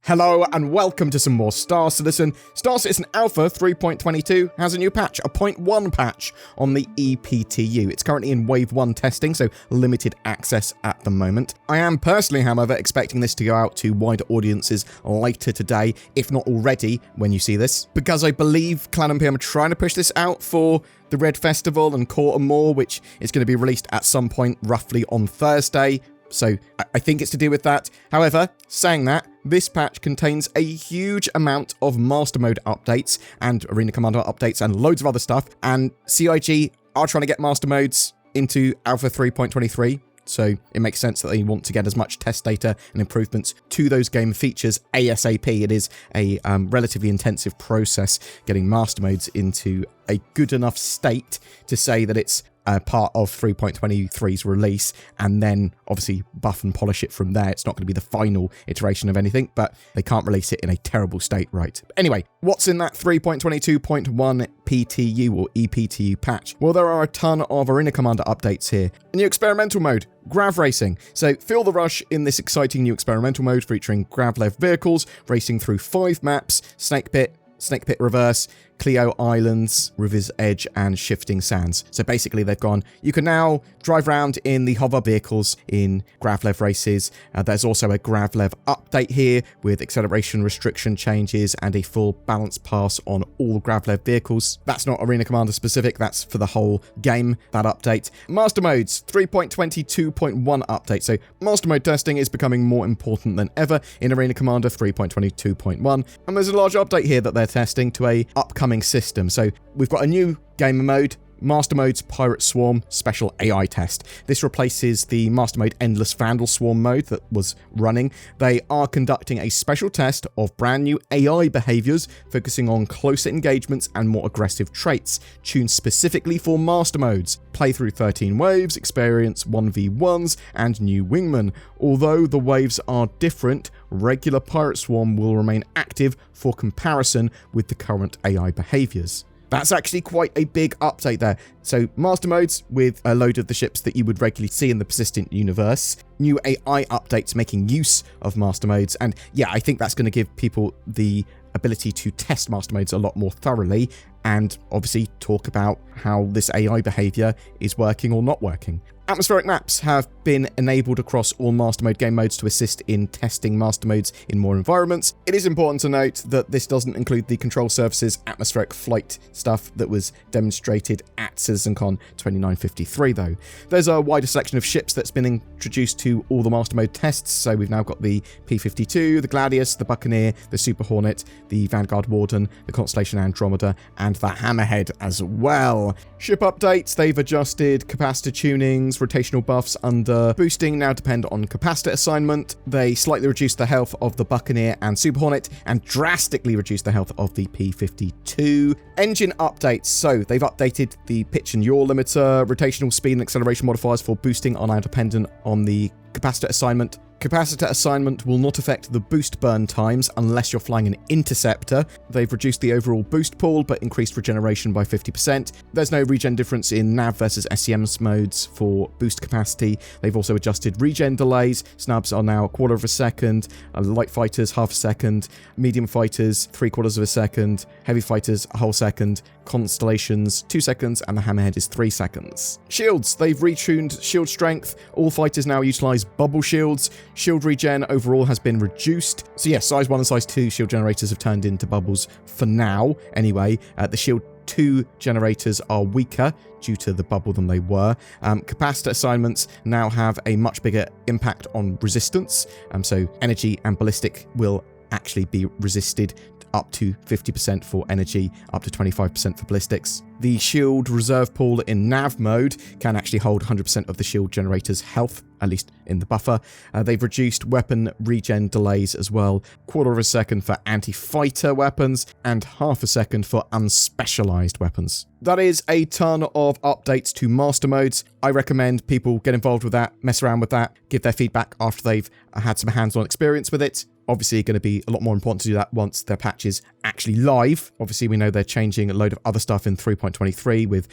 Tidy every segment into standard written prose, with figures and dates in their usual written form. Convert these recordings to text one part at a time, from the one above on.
Hello and welcome to some more Star Citizen. Star Citizen Alpha 3.22 has a new patch, a 0.1 patch on the EPTU. It's currently in Wave 1 testing, so limited access at the moment. I am personally, however, expecting this to go out to wider audiences later today, if not already when you see this, because I believe Cloud Imperium are trying to push this out for the Red Festival and Quarter More, which is going to be released at some point roughly on Thursday. So I think it's to do with that. However, saying that, this patch contains a huge amount of Master Mode updates and Arena Commander updates and loads of other stuff. And CIG are trying to get Master Modes into Alpha 3.23. So it makes sense that they want to get as much test data and improvements to those game features ASAP. It is a relatively intensive process getting Master Modes into a good enough state to say that it's part of 3.23's release, and then obviously buff and polish it from there. It's not going to be the final iteration of anything, but they can't release it in a terrible state, right? Anyway, what's in that 3.22.1 PTU or EPTU patch? Well, there are a ton of Arena Commander updates here. A new experimental mode, Grav Racing. So feel the rush in this exciting new experimental mode featuring Gravlev vehicles racing through 5 maps: Snake Pit Reverse, Clio Islands, River's Edge, and Shifting Sands. So basically they've gone, you can now drive around in the hover vehicles in Gravlev races. There's also a Gravlev update here with acceleration restriction changes and a full balance pass on all Gravlev vehicles. That's not Arena Commander specific, that's for the whole game, that update. Master Modes 3.22.1 update. So Master Mode testing is becoming more important than ever in Arena Commander 3.22.1. And there's a large update here that they're testing to a upcoming system. So we've got a new gamer mode, Master Mode's Pirate Swarm Special AI Test. This replaces the Master Mode Endless Vandal Swarm mode that was running. They are conducting a special test of brand new AI behaviors, focusing on closer engagements and more aggressive traits, tuned specifically for Master Modes. Play through 13 waves, experience 1v1s, and new wingmen. Although the waves are different, regular Pirate Swarm will remain active for comparison with the current AI behaviors. That's actually quite a big update there. So Master Modes with a load of the ships that you would regularly see in the persistent universe. New AI updates making use of Master Modes. And yeah, I think that's going to give people the ability to test Master Modes a lot more thoroughly and obviously talk about how this AI behavior is working or not working. Atmospheric maps have been enabled across all Master Mode game modes to assist in testing Master Modes in more environments. It is important to note that this doesn't include the control surfaces atmospheric flight stuff that was demonstrated at CitizenCon 2953 though. There's a wider selection of ships that's been introduced to all the Master Mode tests, so we've now got the P-52, the Gladius, the Buccaneer, the Super Hornet, the Vanguard Warden, the Constellation Andromeda, and the Hammerhead as well. Ship updates, they've adjusted capacitor tunings, rotational buffs under boosting now depend on capacitor assignment. They slightly reduced the health of the Buccaneer and Super Hornet and drastically reduced the health of the P-52. Engine updates, so they've updated the pitch and yaw limiter, rotational speed and acceleration modifiers for boosting are now dependent on the capacitor assignment. Capacitor assignment will not affect the boost burn times unless you're flying an interceptor. They've reduced the overall boost pool but increased regeneration by 50%. There's no regen difference in NAV versus SCM modes for boost capacity. They've also adjusted regen delays. Snubs are now 1/4 of a second, light fighters 1/2 a second, medium fighters 3/4 of a second, heavy fighters a whole second, constellations 2 seconds, and the Hammerhead is 3 seconds. Shields, they've retuned shield strength. All fighters now utilize bubble shields. Shield regen overall has been reduced. So yes, size 1 and size 2 shield generators have turned into bubbles for now. Anyway, the shield 2 generators are weaker due to the bubble than they were. Capacitor assignments now have a much bigger impact on resistance. So energy and ballistic will actually be resisted up to 50% for energy, up to 25% for ballistics. The shield reserve pool in NAV mode can actually hold 100% of the shield generator's health, at least in the buffer. They've reduced weapon regen delays as well, 1/4 of a second for anti-fighter weapons and 1/2 a second for unspecialized weapons. That is a ton of updates to Master Modes. I recommend people get involved with that, mess around with that, give their feedback after they've had some hands-on experience with it. Obviously going to be a lot more important to do that once their patch is actually live. Obviously we know they're changing a load of other stuff in 3.23 with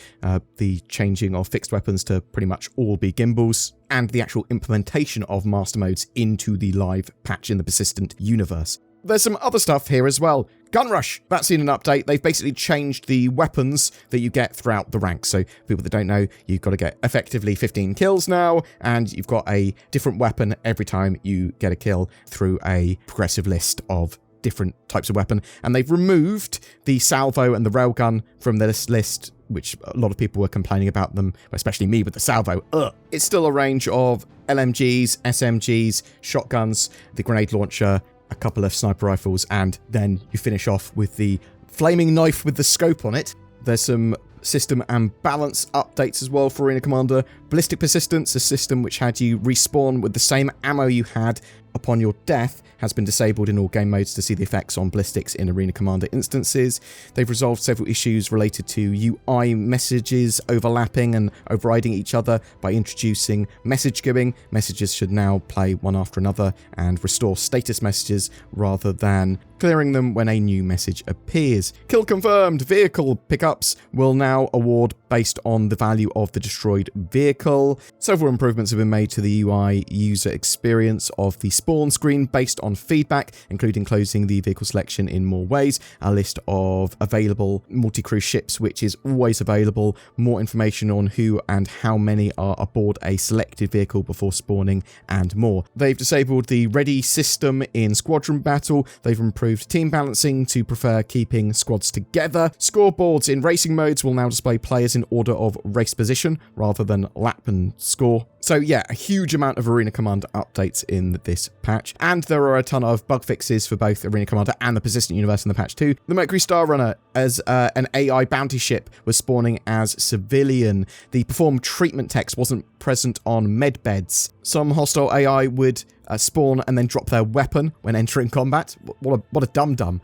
the changing of fixed weapons to pretty much all be gimbals, and the actual implementation of Master Modes into the live patch in the persistent universe. There's some other stuff here as well. Gun Rush, that's seen an update. They've basically changed the weapons that you get throughout the ranks. So people that don't know, you've got to get effectively 15 kills now, and you've got a different weapon every time you get a kill through a progressive list of different types of weapon. And they've removed the salvo and the railgun from this list, which a lot of people were complaining about them, especially me with the salvo. It's still a range of LMGs, SMGs, shotguns, the grenade launcher, a couple of sniper rifles, and then you finish off with the flaming knife with the scope on it. There's some system and balance updates as well for Arena Commander. Ballistic Persistence, a system which had you respawn with the same ammo you had upon your death, has been disabled in all game modes to see the effects on ballistics in Arena Commander instances. They've resolved several issues related to UI messages overlapping and overriding each other by introducing message queuing. Messages should now play one after another and restore status messages rather than clearing them when a new message appears. Kill confirmed vehicle pickups will now award based on the value of the destroyed vehicle. Several improvements have been made to the UI user experience of the spawn screen based on feedback, including closing the vehicle selection in more ways, a list of available multi-crew ships which is always available, more information on who and how many are aboard a selected vehicle before spawning, and more. They've disabled the ready system in Squadron battle. They've improved team balancing to prefer keeping squads together. Scoreboards in racing modes will now display players in order of race position rather than lap and score. So yeah, a huge amount of Arena Commander updates in this patch, and there are a ton of bug fixes for both Arena Commander and the Persistent Universe in the patch too. The Mercury Star Runner as an AI bounty ship was spawning as civilian. The perform treatment text wasn't present on medbeds. Some hostile AI would spawn and then drop their weapon when entering combat. What a dum-dum.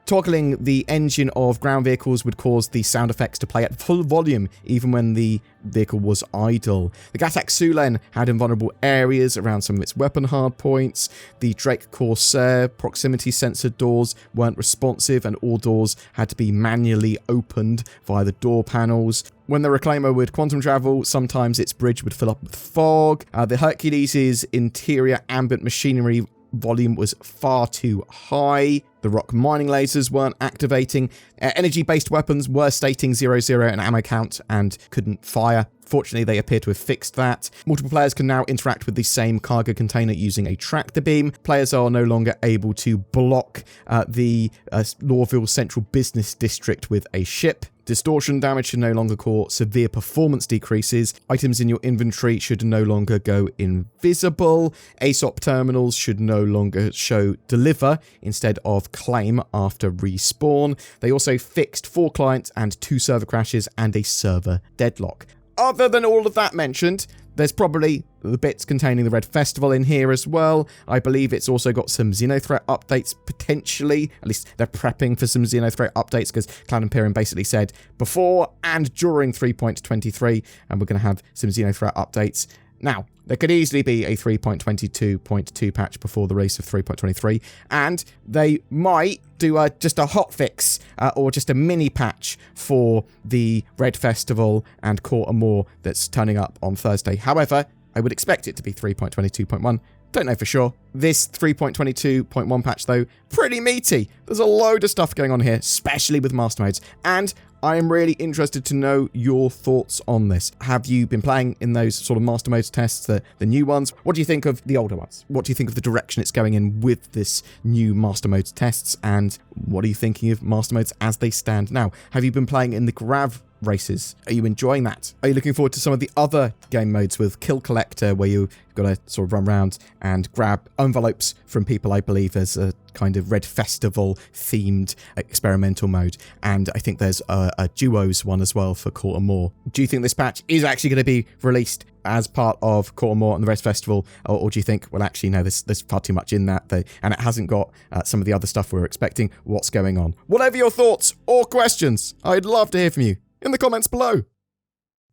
Toggling the engine of ground vehicles would cause the sound effects to play at full volume even when the vehicle was idle. The Gatak Sulen had invulnerable areas around some of its weapon hardpoints. The Drake Corsair proximity sensor doors weren't responsive and all doors had to be manually opened via the door panels. When the Reclaimer would quantum travel, sometimes its bridge would fill up with fog. The Hercules' interior ambient machinery volume was far too high. The rock mining lasers weren't activating. Energy-based weapons were stating 0-0 in ammo count and couldn't fire. Fortunately, they appear to have fixed that. Multiple players can now interact with the same cargo container using a tractor beam. Players are no longer able to block the Lawville Central Business District with a ship. Distortion damage should no longer cause severe performance decreases. Items in your inventory should no longer go invisible. ASOP terminals should no longer show deliver instead of claim after respawn. They also fixed 4 clients and 2 server crashes and a server deadlock. Other than all of that mentioned, there's probably the bits containing the Red Festival in here as well. I believe it's also got some Xenothreat updates potentially. At least they're prepping for some Xenothreat updates because Cloud Imperium basically said before and during 3.23, and we're going to have some Xenothreat updates. Now, there could easily be a 3.22.2 patch before the release of 3.23, and they might do just a hotfix or just a mini patch for the Red Festival and Quarter More that's turning up on Thursday. However, I would expect it to be 3.22.1. Don't know for sure. This 3.22.1 patch, though, pretty meaty. There's a load of stuff going on here, especially with master modes, and I am really interested to know your thoughts on this. Have you been playing in those sort of master modes tests, the new ones? What do you think of the older ones? What do you think of the direction it's going in with this new master modes tests? And what are you thinking of master modes as they stand now? Have you been playing in the Grav races? Are you enjoying that? Are you looking forward to some of the other game modes with Kill Collector, where you've got to sort of run around and grab envelopes from people? I believe there's a kind of Red Festival themed experimental mode, and I think there's a duos one as well for Quarter More. Do you think this patch is actually going to be released as part of Quarter More and the Red Festival, or do you think, well, actually no, there's far too much in that, and it hasn't got some of the other stuff we were expecting? What's going on? Whatever your thoughts or questions, I'd love to hear from you in the comments below.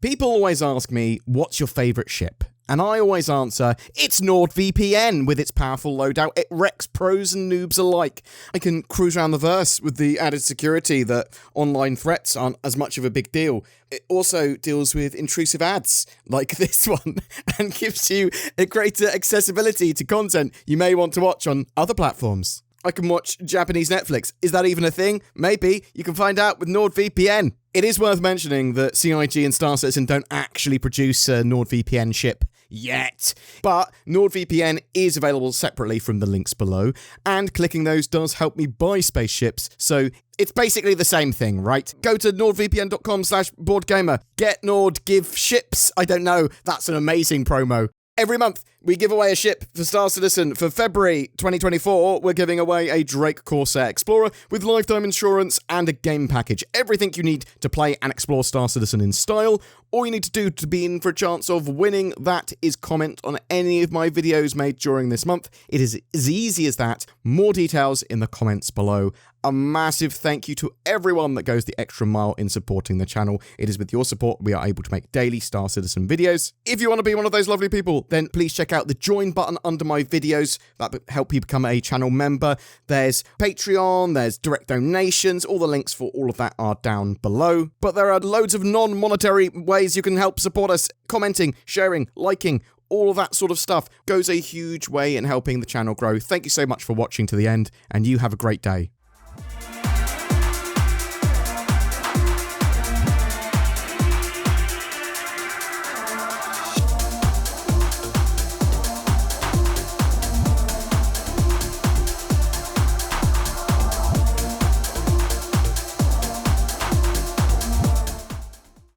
People always ask me, what's your favourite ship? And I always answer, it's NordVPN. With its powerful loadout, it wrecks pros and noobs alike. I can cruise around the verse with the added security that online threats aren't as much of a big deal. It also deals with intrusive ads like this one and gives you a greater accessibility to content you may want to watch on other platforms. I can watch Japanese Netflix. Is that even a thing? Maybe. You can find out with NordVPN. It is worth mentioning that CIG and Star Citizen don't actually produce a NordVPN ship yet, but NordVPN is available separately from the links below, and clicking those does help me buy spaceships, so it's basically the same thing, right? Go to nordvpn.com/BoredGamer. Get Nord, give ships. I don't know. That's an amazing promo. Every month, we give away a ship for Star Citizen. For February 2024, we're giving away a Drake Corsair Explorer with lifetime insurance and a game package. Everything you need to play and explore Star Citizen in style. All you need to do to be in for a chance of winning that is comment on any of my videos made during this month. It is as easy as that. More details in the comments below. A massive thank you to everyone that goes the extra mile in supporting the channel. It is with your support we are able to make daily Star Citizen videos. If you want to be one of those lovely people, then please check out the join button under my videos. That will help you become a channel member. There's Patreon, there's direct donations. All the links for all of that are down below. But there are loads of non-monetary ways you can help support us. Commenting, sharing, liking, all of that sort of stuff goes a huge way in helping the channel grow. Thank you so much for watching to the end, and you have a great day.